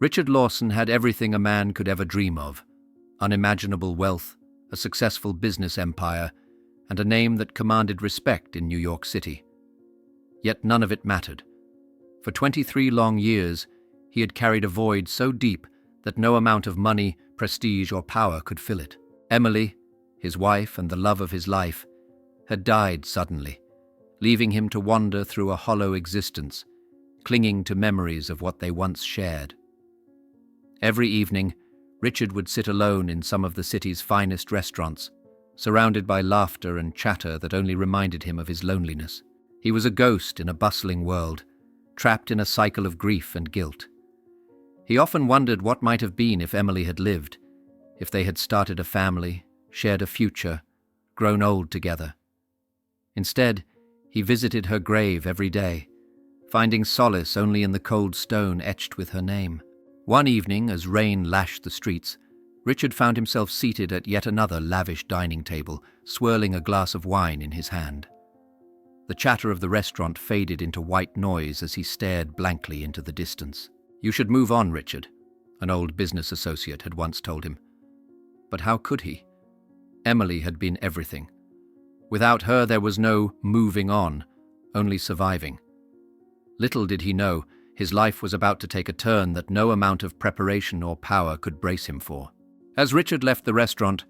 Richard Lawson had everything a man could ever dream of: unimaginable wealth, a successful business empire, and a name that commanded respect in New York City. Yet none of it mattered. For 23 long years, he had carried a void so deep that no amount of money, prestige, or power could fill it. Emily, his wife and the love of his life, had died suddenly, leaving him to wander through a hollow existence, clinging to memories of what they once shared. Every evening, Richard would sit alone in some of the city's finest restaurants, surrounded by laughter and chatter that only reminded him of his loneliness. He was a ghost in a bustling world, trapped in a cycle of grief and guilt. He often wondered what might have been if Emily had lived, if they had started a family, shared a future, grown old together. Instead, he visited her grave every day, finding solace only in the cold stone etched with her name. One evening, as rain lashed the streets, Richard found himself seated at yet another lavish dining table, swirling a glass of wine in his hand. The chatter of the restaurant faded into white noise as he stared blankly into the distance. "You should move on, Richard," an old business associate had once told him. But how could he? Emily had been everything. Without her there was no moving on, only surviving. Little did he know, his life was about to take a turn that no amount of preparation or power could brace him for. As Richard left the restaurant,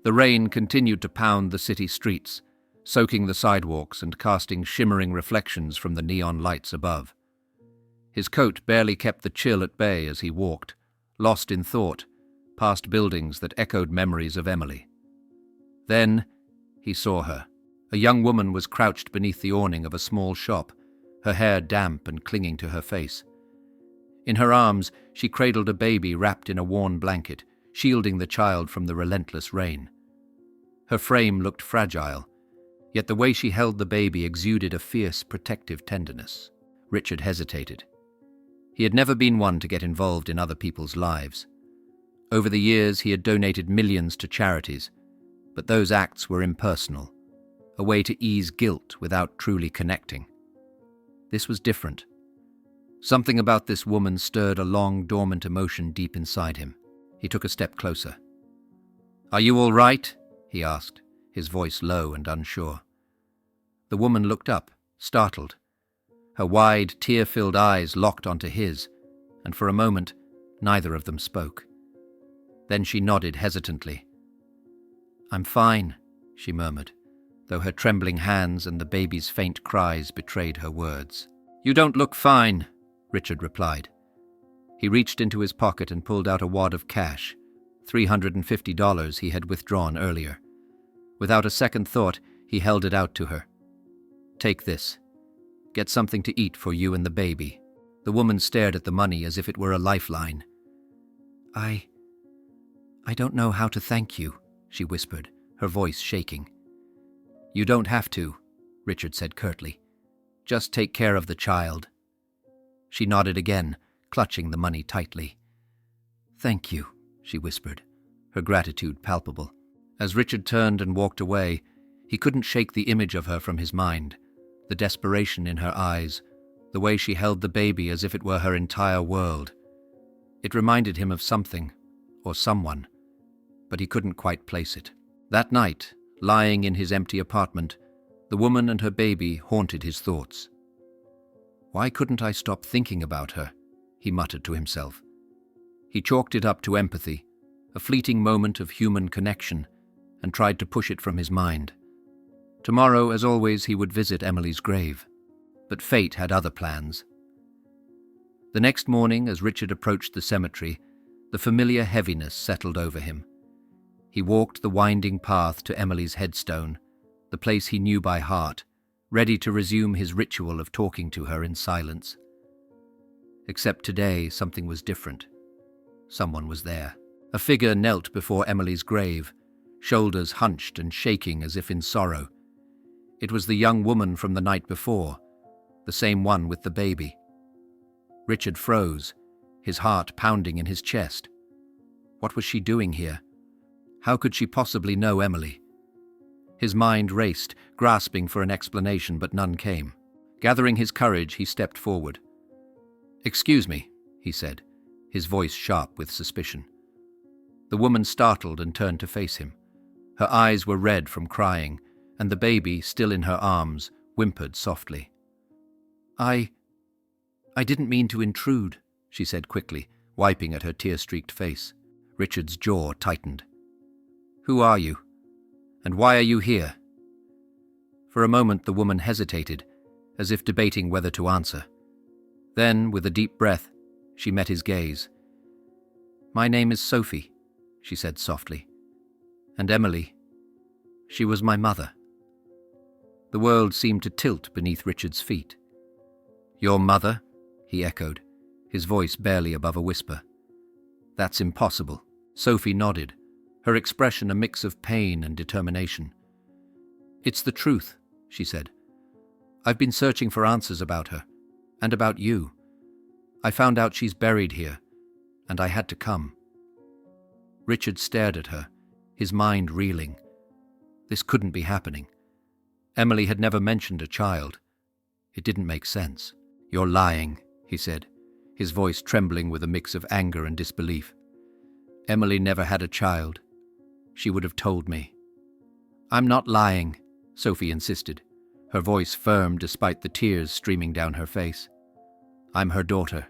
the rain continued to pound the city streets, soaking the sidewalks and casting shimmering reflections from the neon lights above. His coat barely kept the chill at bay as he walked, lost in thought, past buildings that echoed memories of Emily. Then he saw her. A young woman was crouched beneath the awning of a small shop, her hair damp and clinging to her face. In her arms, she cradled a baby wrapped in a worn blanket, shielding the child from the relentless rain. Her frame looked fragile, yet the way she held the baby exuded a fierce, protective tenderness. Richard hesitated. He had never been one to get involved in other people's lives. Over the years, he had donated millions to charities, but those acts were impersonal, a way to ease guilt without truly connecting. This was different. Something about this woman stirred a long, dormant emotion deep inside him. He took a step closer. "Are you all right?" he asked, his voice low and unsure. The woman looked up, startled. Her wide, tear-filled eyes locked onto his, and for a moment, neither of them spoke. Then she nodded hesitantly. "I'm fine," she murmured, though her trembling hands and the baby's faint cries betrayed her words. "You don't look fine," Richard replied. He reached into his pocket and pulled out a wad of cash, $350 he had withdrawn earlier. Without a second thought, he held it out to her. "Take this. Get something to eat for you and the baby." The woman stared at the money as if it were a lifeline. I don't know how to thank you," she whispered, her voice shaking. "You don't have to," Richard said curtly. "Just take care of the child." She nodded again, clutching the money tightly. "Thank you," she whispered, her gratitude palpable. As Richard turned and walked away, he couldn't shake the image of her from his mind, the desperation in her eyes, the way she held the baby as if it were her entire world. It reminded him of something, or someone, but he couldn't quite place it. That night, lying in his empty apartment, the woman and her baby haunted his thoughts. "Why couldn't I stop thinking about her?" he muttered to himself. He chalked it up to empathy, a fleeting moment of human connection, and tried to push it from his mind. Tomorrow, as always, he would visit Emily's grave. But fate had other plans. The next morning, as Richard approached the cemetery, the familiar heaviness settled over him. He walked the winding path to Emily's headstone, the place he knew by heart, ready to resume his ritual of talking to her in silence. Except today, something was different. Someone was there. A figure knelt before Emily's grave, shoulders hunched and shaking as if in sorrow. It was the young woman from the night before, the same one with the baby. Richard froze, his heart pounding in his chest. What was she doing here? How could she possibly know Emily? His mind raced, grasping for an explanation, but none came. Gathering his courage, he stepped forward. "Excuse me," he said, his voice sharp with suspicion. The woman startled and turned to face him. Her eyes were red from crying, and the baby, still in her arms, whimpered softly. I didn't mean to intrude," she said quickly, wiping at her tear-streaked face. Richard's jaw tightened. "Who are you? And why are you here?" For a moment the woman hesitated, as if debating whether to answer. Then, with a deep breath, she met his gaze. "My name is Sophie," she said softly. "And Emily, she was my mother." The world seemed to tilt beneath Richard's feet. "Your mother?" he echoed, his voice barely above a whisper. "That's impossible." Sophie nodded, her expression a mix of pain and determination. "It's the truth," she said. "I've been searching for answers about her, and about you. I found out she's buried here, and I had to come." Richard stared at her, his mind reeling. This couldn't be happening. Emily had never mentioned a child. It didn't make sense. "You're lying," he said, his voice trembling with a mix of anger and disbelief. "Emily never had a child. She would have told me." "I'm not lying," Sophie insisted, her voice firm despite the tears streaming down her face. "I'm her daughter,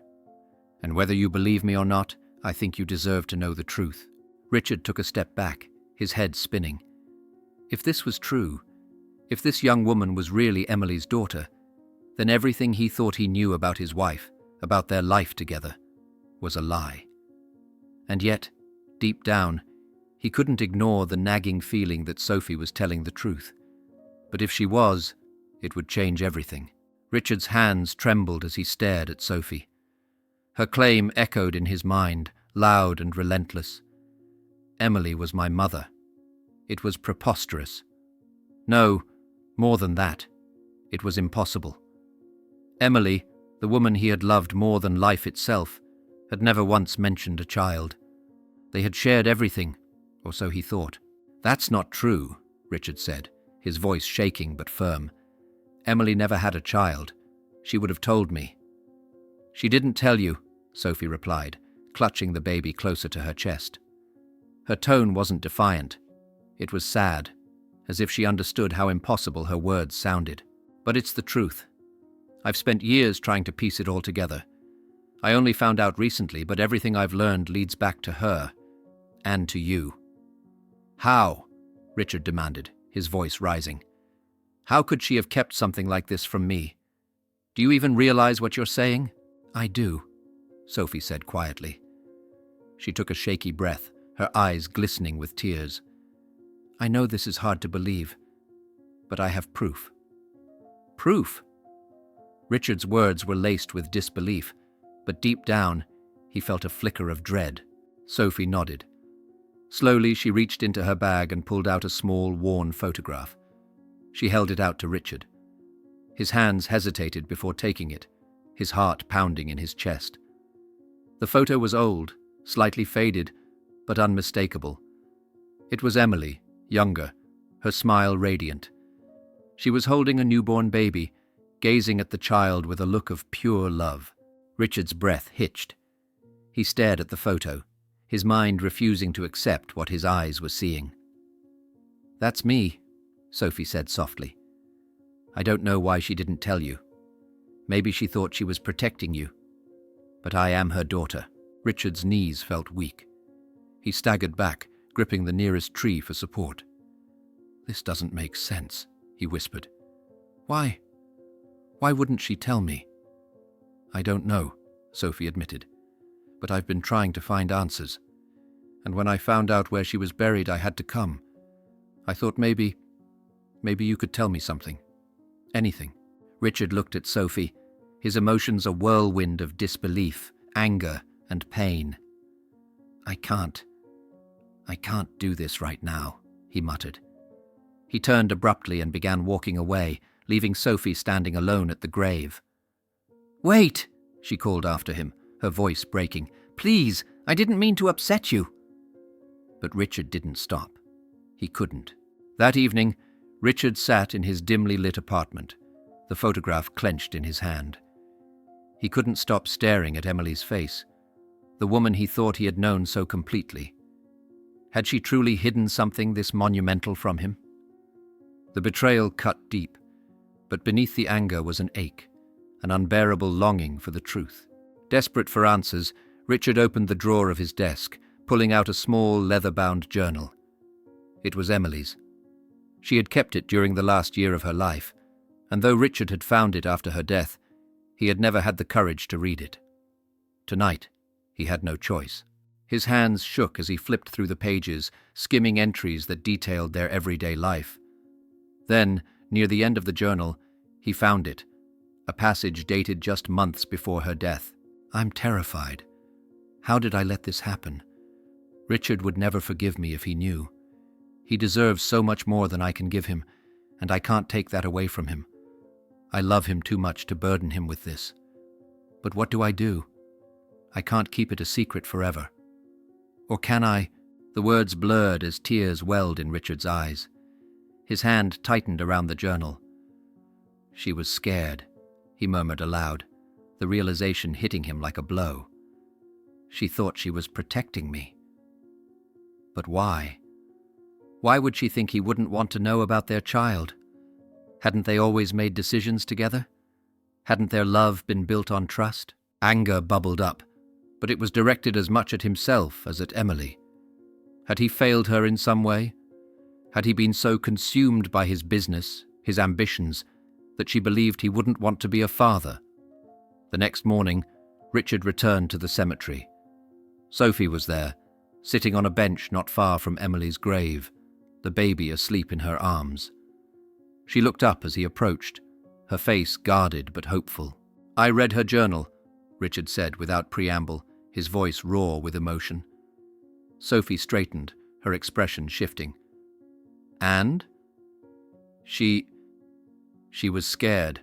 and whether you believe me or not, I think you deserve to know the truth." Richard took a step back, his head spinning. If this was true, if this young woman was really Emily's daughter, then everything he thought he knew about his wife, about their life together, was a lie. And yet, deep down, he couldn't ignore the nagging feeling that Sophie was telling the truth. But if she was, it would change everything. Richard's hands trembled as he stared at Sophie. Her claim echoed in his mind, loud and relentless. Emily was my mother. It was preposterous. No, more than that. It was impossible. Emily, the woman he had loved more than life itself, had never once mentioned a child. They had shared everything, or so he thought. "That's not true," Richard said, his voice shaking but firm. "Emily never had a child. She would have told me." "She didn't tell you," Sophie replied, clutching the baby closer to her chest. Her tone wasn't defiant. It was sad, as if she understood how impossible her words sounded. "But it's the truth. I've spent years trying to piece it all together. I only found out recently, but everything I've learned leads back to her, and to you." "How?" Richard demanded, his voice rising. "How could she have kept something like this from me? Do you even realize what you're saying?" "I do," Sophie said quietly. She took a shaky breath, her eyes glistening with tears. "I know this is hard to believe, but I have proof." "Proof?" Richard's words were laced with disbelief, but deep down, he felt a flicker of dread. Sophie nodded. Slowly, she reached into her bag and pulled out a small, worn photograph. She held it out to Richard. His hands hesitated before taking it, his heart pounding in his chest. The photo was old, slightly faded, but unmistakable. It was Emily, younger, her smile radiant. She was holding a newborn baby, gazing at the child with a look of pure love. Richard's breath hitched. He stared at the photo, his mind refusing to accept what his eyes were seeing. "That's me," Sophie said softly. "I don't know why she didn't tell you. Maybe she thought she was protecting you. But I am her daughter." Richard's knees felt weak. He staggered back, gripping the nearest tree for support. "This doesn't make sense," he whispered. Why wouldn't she tell me?" "I don't know," Sophie admitted. "But I've been trying to find answers. And when I found out where she was buried, I had to come. I thought maybe you could tell me something. Anything." Richard looked at Sophie, his emotions a whirlwind of disbelief, anger, and pain. I can't do this right now," he muttered. He turned abruptly and began walking away, leaving Sophie standing alone at the grave. "Wait!" she called after him, her voice breaking. "Please, I didn't mean to upset you." But Richard didn't stop. He couldn't. That evening, Richard sat in his dimly lit apartment, the photograph clenched in his hand. He couldn't stop staring at Emily's face, the woman he thought he had known so completely. Had she truly hidden something this monumental from him? The betrayal cut deep, but beneath the anger was an ache, an unbearable longing for the truth. Desperate for answers, Richard opened the drawer of his desk, pulling out a small leather-bound journal. It was Emily's. She had kept it during the last year of her life, and though Richard had found it after her death, he had never had the courage to read it. Tonight, he had no choice. His hands shook as he flipped through the pages, skimming entries that detailed their everyday life. Then, near the end of the journal, he found it, a passage dated just months before her death. "I'm terrified. How did I let this happen? Richard would never forgive me if he knew. He deserves so much more than I can give him, and I can't take that away from him. I love him too much to burden him with this. But what do? I can't keep it a secret forever. Or can I?" The words blurred as tears welled in Richard's eyes. His hand tightened around the journal. "She was scared," he murmured aloud, the realization hitting him like a blow. "She thought she was protecting me. But why? Why would she think he wouldn't want to know about their child? Hadn't they always made decisions together? Hadn't their love been built on trust?" Anger bubbled up, but it was directed as much at himself as at Emily. Had he failed her in some way? Had he been so consumed by his business, his ambitions, that she believed he wouldn't want to be a father? The next morning, Richard returned to the cemetery. Sophie was there, sitting on a bench not far from Emily's grave, the baby asleep in her arms. She looked up as he approached, her face guarded but hopeful. "I read her journal," Richard said without preamble, his voice raw with emotion. Sophie straightened, her expression shifting. "And?" She was scared,"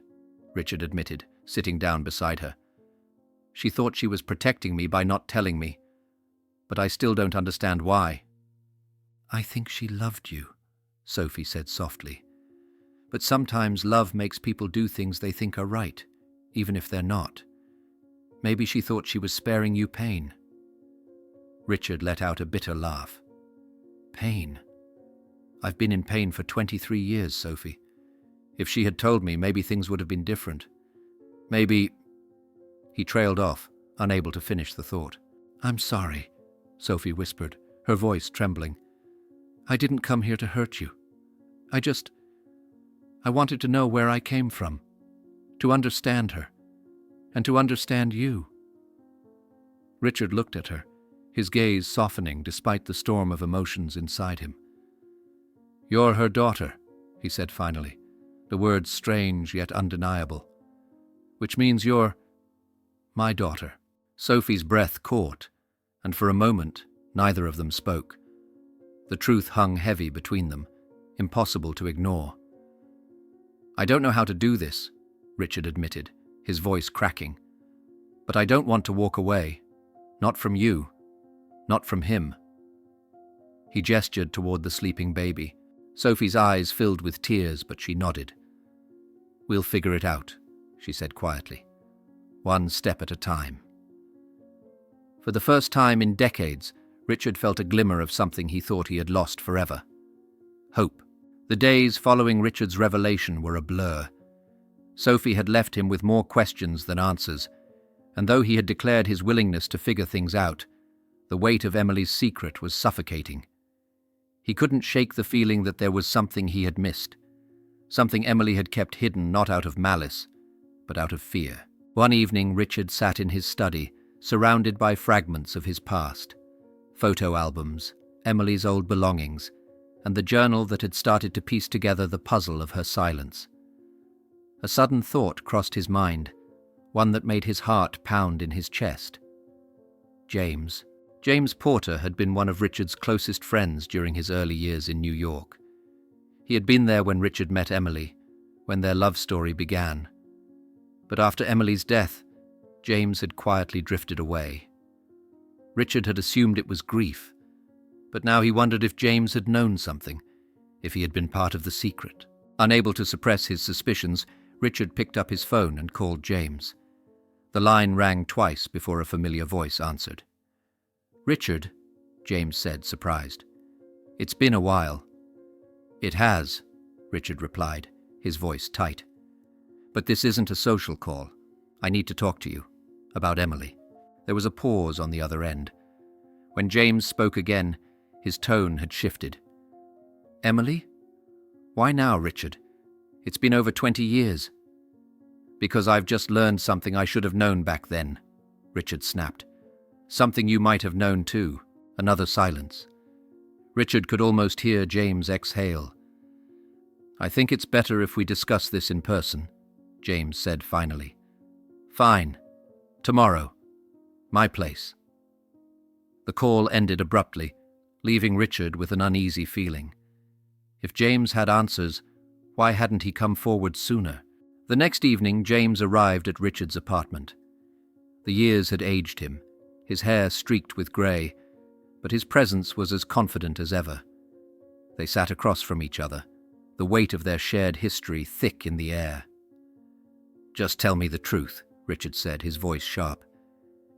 Richard admitted, sitting down beside her. "She thought she was protecting me by not telling me, but I still don't understand why." "I think she loved you," Sophie said softly. "But sometimes love makes people do things they think are right, even if they're not. Maybe she thought she was sparing you pain." Richard let out a bitter laugh. "Pain? I've been in pain for 23 years, Sophie. If she had told me, maybe things would have been different. Maybe—" He trailed off, unable to finish the thought. "I'm sorry," Sophie whispered, her voice trembling. "I didn't come here to hurt you. I wanted to know where I came from, to understand her, and to understand you." Richard looked at her, his gaze softening despite the storm of emotions inside him. "You're her daughter," he said finally, the words strange yet undeniable. "Which means you're my daughter." Sophie's breath caught, and for a moment neither of them spoke. The truth hung heavy between them, impossible to ignore. "I don't know how to do this," Richard admitted, his voice cracking. "But I don't want to walk away. Not from you. Not from him." He gestured toward the sleeping baby. Sophie's eyes filled with tears, but she nodded. "We'll figure it out," she said quietly. "One step at a time." For the first time in decades, Richard felt a glimmer of something he thought he had lost forever. Hope. The days following Richard's revelation were a blur. Sophie had left him with more questions than answers, and though he had declared his willingness to figure things out, the weight of Emily's secret was suffocating. He couldn't shake the feeling that there was something he had missed, something Emily had kept hidden not out of malice, but out of fear. One evening, Richard sat in his study, surrounded by fragments of his past. Photo albums, Emily's old belongings, and the journal that had started to piece together the puzzle of her silence. A sudden thought crossed his mind, one that made his heart pound in his chest. James. James Porter had been one of Richard's closest friends during his early years in New York. He had been there when Richard met Emily, when their love story began. But after Emily's death, James had quietly drifted away. Richard had assumed it was grief, but now he wondered if James had known something, if he had been part of the secret. Unable to suppress his suspicions, Richard picked up his phone and called James. The line rang twice before a familiar voice answered. Richard, James said, surprised. It's been a while. It has, Richard replied, his voice tight. But this isn't a social call. I need to talk to you. About Emily. There was a pause on the other end. When James spoke again, his tone had shifted. Emily? Why now, Richard? It's been over 20 years. Because I've just learned something I should have known back then, Richard snapped. Something you might have known too. Another silence. Richard could almost hear James exhale. I think it's better if we discuss this in person, James said finally. Fine. Tomorrow. My place. The call ended abruptly, leaving Richard with an uneasy feeling. If James had answers, why hadn't he come forward sooner? The next evening, James arrived at Richard's apartment. The years had aged him, his hair streaked with grey, but his presence was as confident as ever. They sat across from each other, the weight of their shared history thick in the air. Just tell me the truth, Richard said, his voice sharp.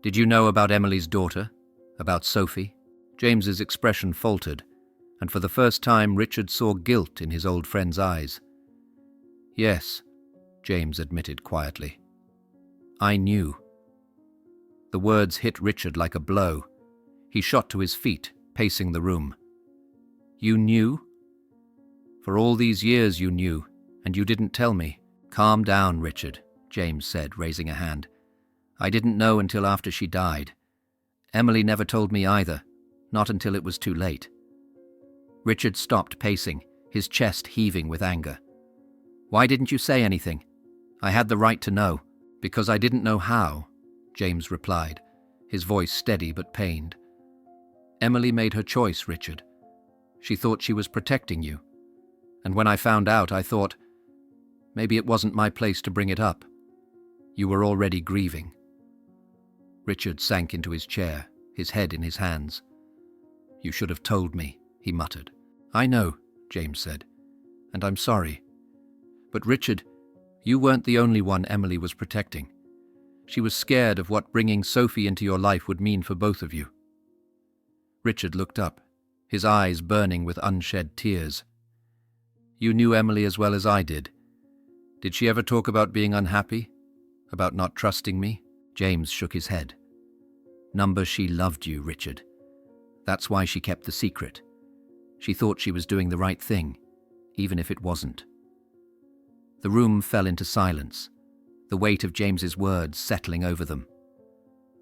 Did you know about Emily's daughter? About Sophie? James's expression faltered, and for the first time Richard saw guilt in his old friend's eyes. Yes, James admitted quietly. I knew. The words hit Richard like a blow. He shot to his feet, pacing the room. You knew? For all these years you knew, and you didn't tell me. Calm down, Richard, James said, raising a hand. I didn't know until after she died. Emily never told me either, not until it was too late. Richard stopped pacing, his chest heaving with anger. Why didn't you say anything? I had the right to know. Because I didn't know how, James replied, his voice steady but pained. Emily made her choice, Richard. She thought she was protecting you. And when I found out, I thought, maybe it wasn't my place to bring it up. You were already grieving. Richard sank into his chair, his head in his hands. You should have told me, he muttered. I know, James said, and I'm sorry. But Richard, you weren't the only one Emily was protecting. She was scared of what bringing Sophie into your life would mean for both of you. Richard looked up, his eyes burning with unshed tears. You knew Emily as well as I did. Did she ever talk about being unhappy? About not trusting me? James shook his head. Number, she loved you, Richard. That's why she kept the secret. She thought she was doing the right thing, even if it wasn't. The room fell into silence, the weight of James's words settling over them.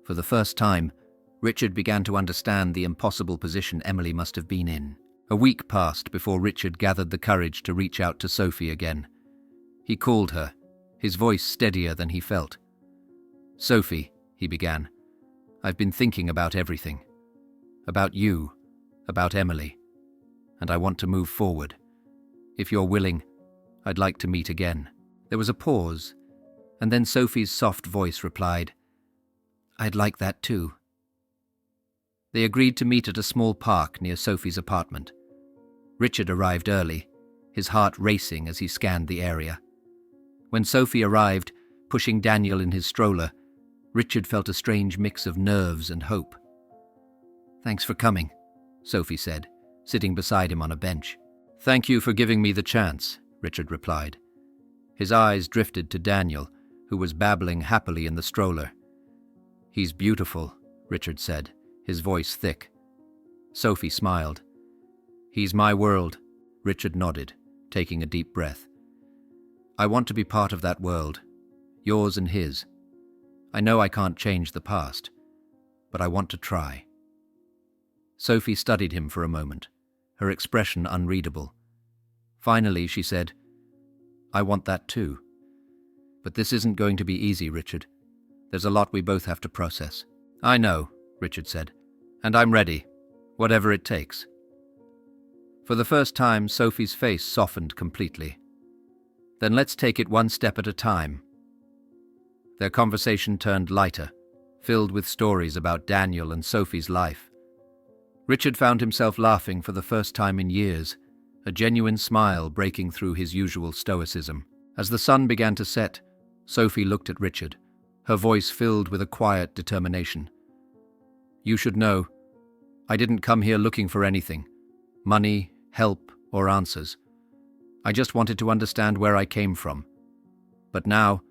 For the first time, Richard began to understand the impossible position Emily must have been in. A week passed before Richard gathered the courage to reach out to Sophie again. He called her, his voice steadier than he felt. Sophie, he began, I've been thinking about everything. About you, about Emily, and I want to move forward. If you're willing, I'd like to meet again. There was a pause, and then Sophie's soft voice replied, I'd like that too. They agreed to meet at a small park near Sophie's apartment. Richard arrived early, his heart racing as he scanned the area. When Sophie arrived, pushing Daniel in his stroller, Richard felt a strange mix of nerves and hope. Thanks for coming, Sophie said, sitting beside him on a bench. Thank you for giving me the chance, Richard replied. His eyes drifted to Daniel, who was babbling happily in the stroller. He's beautiful, Richard said, his voice thick. Sophie smiled. He's my world, Richard nodded, taking a deep breath. I want to be part of that world, yours and his. I know I can't change the past, but I want to try. Sophie studied him for a moment, her expression unreadable. Finally, she said, I want that too. But this isn't going to be easy, Richard. There's a lot we both have to process. I know, Richard said, and I'm ready, whatever it takes. For the first time, Sophie's face softened completely. Then let's take it one step at a time. Their conversation turned lighter, filled with stories about Daniel and Sophie's life. Richard found himself laughing for the first time in years, a genuine smile breaking through his usual stoicism. As the sun began to set, Sophie looked at Richard, her voice filled with a quiet determination. You should know, I didn't come here looking for anything. Money, help, or answers. I just wanted to understand where I came from. But now,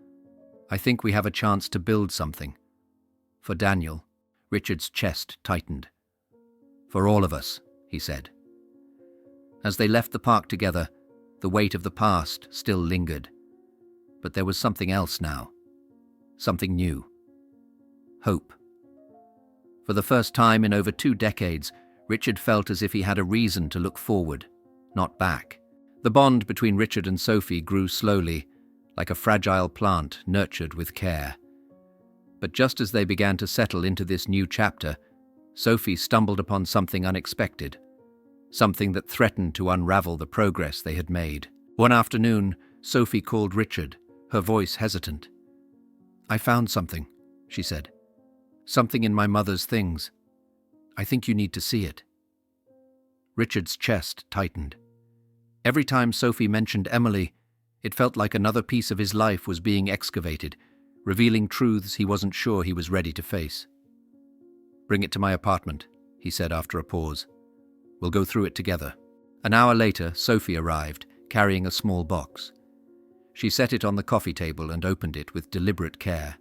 I think we have a chance to build something. For Daniel, Richard's chest tightened. For all of us, he said. As they left the park together, the weight of the past still lingered. But there was something else now. Something new. Hope. For the first time in over 2 decades, Richard felt as if he had a reason to look forward, not back. The bond between Richard and Sophie grew slowly, like a fragile plant nurtured with care. But just as they began to settle into this new chapter, Sophie stumbled upon something unexpected, something that threatened to unravel the progress they had made. One afternoon, Sophie called Richard, her voice hesitant. "I found something," she said. "Something in my mother's things. I think you need to see it." Richard's chest tightened. Every time Sophie mentioned Emily, it felt like another piece of his life was being excavated, revealing truths he wasn't sure he was ready to face. "Bring it to my apartment," he said after a pause. "We'll go through it together." An hour later, Sophie arrived, carrying a small box. She set it on the coffee table and opened it with deliberate care.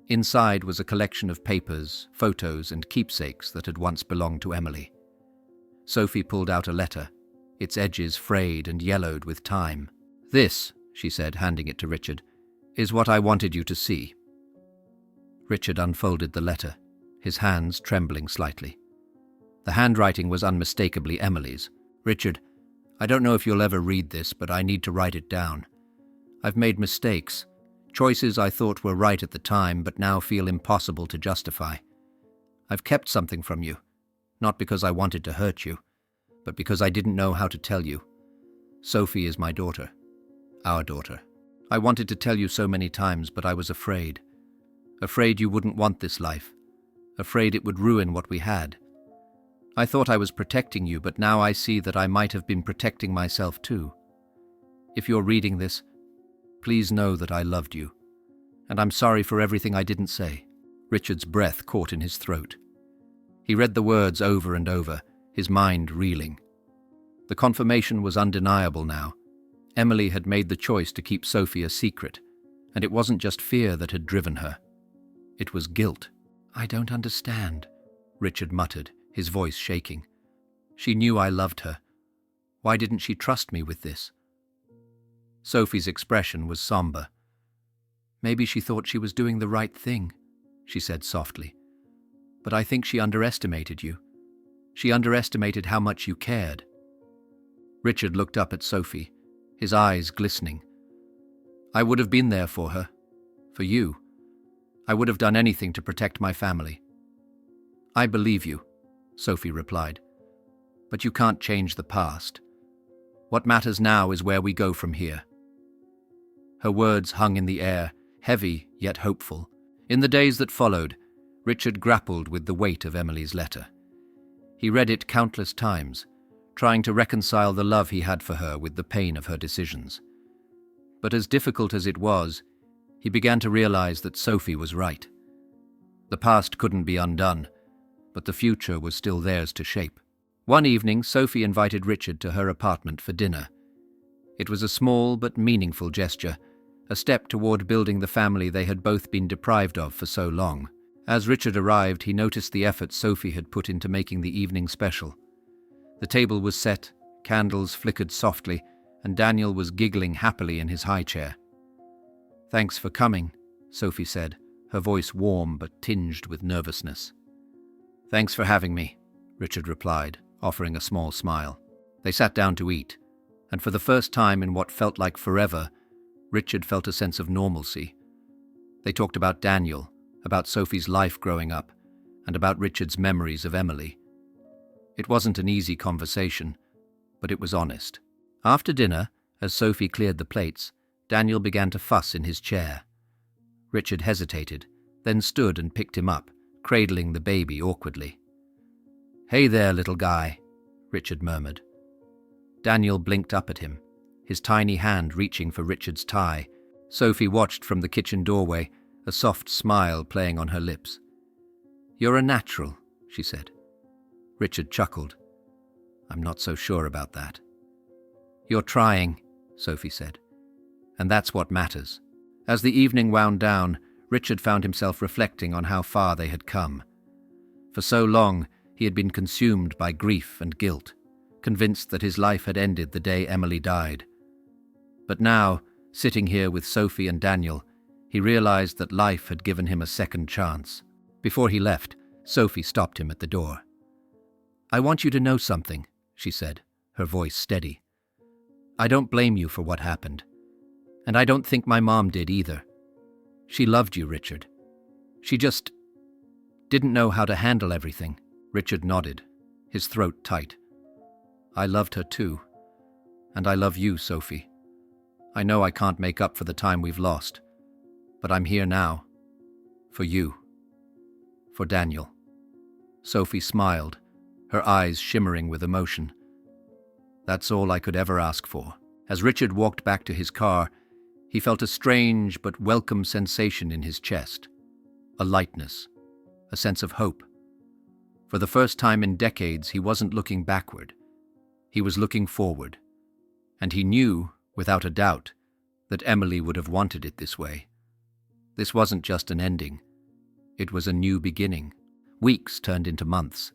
Inside was a collection of papers, photos, and keepsakes that had once belonged to Emily. Sophie pulled out a letter, its edges frayed and yellowed with time. "This," she said, handing it to Richard, "is what I wanted you to see." Richard unfolded the letter, his hands trembling slightly. The handwriting was unmistakably Emily's. "Richard, I don't know if you'll ever read this, but I need to write it down. I've made mistakes, choices I thought were right at the time, but now feel impossible to justify. I've kept something from you, not because I wanted to hurt you, but because I didn't know how to tell you. Sophie is my daughter, our daughter. I wanted to tell you so many times, but I was afraid. Afraid you wouldn't want this life. Afraid it would ruin what we had. I thought I was protecting you, but now I see that I might have been protecting myself too. If you're reading this, please know that I loved you, and I'm sorry for everything I didn't say." Richard's breath caught in his throat. He read the words over and over, his mind reeling. The confirmation was undeniable now. Emily had made the choice to keep Sophie a secret, and it wasn't just fear that had driven her. It was guilt. "I don't understand," Richard muttered, his voice shaking. "She knew I loved her. Why didn't she trust me with this?" Sophie's expression was somber. "Maybe she thought she was doing the right thing," she said softly. "But I think she underestimated you. She underestimated how much you cared." Richard looked up at Sophie, his eyes glistening. "I would have been there for her, for you. I would have done anything to protect my family." "I believe you," Sophie replied. "But you can't change the past. What matters now is where we go from here." Her words hung in the air, heavy yet hopeful. In the days that followed, Richard grappled with the weight of Emily's letter. He read it countless times, trying to reconcile the love he had for her with the pain of her decisions. But as difficult as it was, he began to realize that Sophie was right. The past couldn't be undone, but the future was still theirs to shape. One evening, Sophie invited Richard to her apartment for dinner. It was a small but meaningful gesture, a step toward building the family they had both been deprived of for so long. As Richard arrived, he noticed the effort Sophie had put into making the evening special. The table was set, candles flickered softly, and Daniel was giggling happily in his high chair. "Thanks for coming," Sophie said, her voice warm but tinged with nervousness. "Thanks for having me," Richard replied, offering a small smile. They sat down to eat, and for the first time in what felt like forever, Richard felt a sense of normalcy. They talked about Daniel, about Sophie's life growing up, and about Richard's memories of Emily. It wasn't an easy conversation, but it was honest. After dinner, as Sophie cleared the plates, Daniel began to fuss in his chair. Richard hesitated, then stood and picked him up, cradling the baby awkwardly. "Hey there, little guy," Richard murmured. Daniel blinked up at him, his tiny hand reaching for Richard's tie. Sophie watched from the kitchen doorway, a soft smile playing on her lips. "You're a natural," she said. Richard chuckled. I'm not so sure about that. You're trying, Sophie said, and that's what matters. As the evening wound down, Richard found himself reflecting on how far they had come. For so long, he had been consumed by grief and guilt, convinced that his life had ended the day Emily died. But now, sitting here with Sophie and Daniel, he realized that life had given him a second chance. Before he left, Sophie stopped him at the door. I want you to know something, she said, her voice steady. I don't blame you for what happened. And I don't think my mom did either. She loved you, Richard. She just didn't know how to handle everything. Richard nodded, his throat tight. I loved her too. And I love you, Sophie. I know I can't make up for the time we've lost, but I'm here now. For you. For Daniel. Sophie smiled, her eyes shimmering with emotion. That's all I could ever ask for. As Richard walked back to his car, he felt a strange but welcome sensation in his chest. A lightness, a sense of hope. For the first time in decades, he wasn't looking backward. He was looking forward. And he knew, without a doubt, that Emily would have wanted it this way. This wasn't just an ending. It was a new beginning. Weeks turned into months,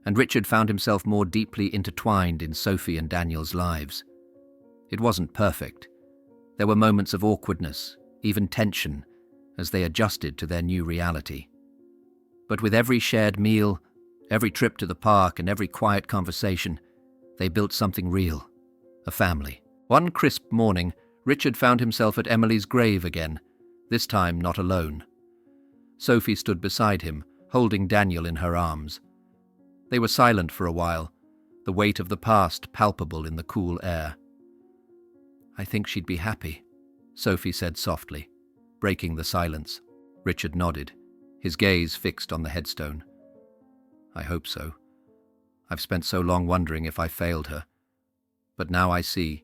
and Richard found himself more deeply intertwined in Sophie and Daniel's lives. It wasn't perfect. There were moments of awkwardness, even tension, as they adjusted to their new reality. But with every shared meal, every trip to the park, and every quiet conversation, they built something real, a family. One crisp morning, Richard found himself at Emily's grave again, this time not alone. Sophie stood beside him, holding Daniel in her arms. They were silent for a while, the weight of the past palpable in the cool air. I think she'd be happy, Sophie said softly, breaking the silence. Richard nodded, his gaze fixed on the headstone. I hope so. I've spent so long wondering if I failed her. But now I see.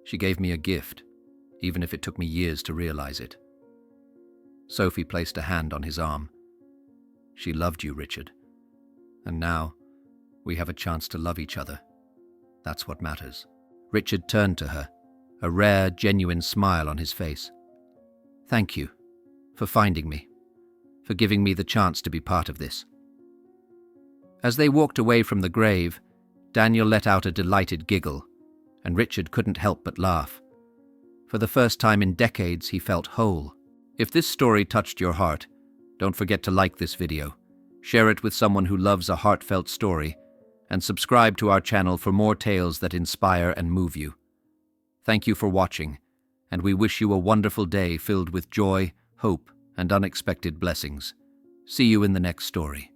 She gave me a gift, even if it took me years to realize it. Sophie placed a hand on his arm. She loved you, Richard. And now, we have a chance to love each other. That's what matters. Richard turned to her, a rare, genuine smile on his face. Thank you for finding me, for giving me the chance to be part of this. As they walked away from the grave, Daniel let out a delighted giggle, and Richard couldn't help but laugh. For the first time in decades, he felt whole. If this story touched your heart, don't forget to like this video, share it with someone who loves a heartfelt story, and subscribe to our channel for more tales that inspire and move you. Thank you for watching, and we wish you a wonderful day filled with joy, hope, and unexpected blessings. See you in the next story.